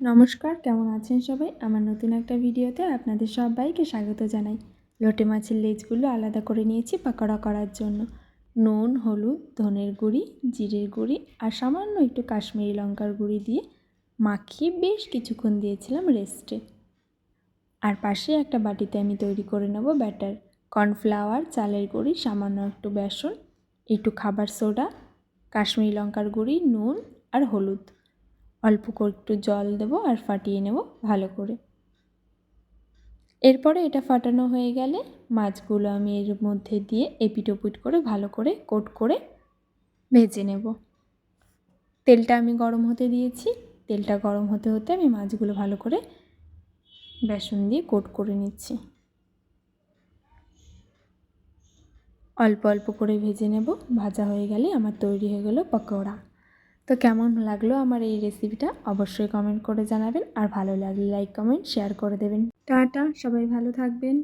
নমস্কার, কেমন আছেন সবাই? আমার নতুন একটা ভিডিওতে আপনাদের সবাইকে স্বাগত জানাই। লোটে মাছের লেজগুলো আলাদা করে নিয়েছি পাকোড়া করার জন্য। নুন, হলুদ, ধনের গুঁড়ি, জিরের গুঁড়ি আর সামান্য একটু কাশ্মীরি লঙ্কার গুঁড়ি দিয়ে মাখিয়ে বেশ কিছুক্ষণ দিয়েছিলাম রেস্টে। আর পাশে একটা বাটিতে আমি তৈরি করে নেব ব্যাটার। কর্নফ্লাওয়ার, চালের গুঁড়ি, সামান্য একটু বেসন, একটু খাবার সোডা, কাশ্মীরি লঙ্কার গুঁড়ি, নুন আর হলুদ। অল্প করে একটু জল দেবো আর ফাটিয়ে নেব ভালো করে। এরপরে এটা ফাটানো হয়ে গেলে মাছগুলো আমি এর মধ্যে দিয়ে এপিট ওপিট করে ভালো করে কোট করে ভেজে নেব। তেলটা আমি গরম হতে দিয়েছি। তেলটা গরম হতে হতে আমি মাছগুলো ভালো করে বেসন দিয়ে কোট করে নিচ্ছি। অল্প অল্প করে ভেজে নেব। ভাজা হয়ে গেলে আমার তৈরি হয়ে গেল পকোড়া। তো কেমন লাগলো আমার এই রেসিপিটা অবশ্যই কমেন্ট করে জানাবেন, আর ভালো লাগলে লাইক, কমেন্ট, শেয়ার করে দেবেন। টাটা, সবাই ভালো থাকবেন।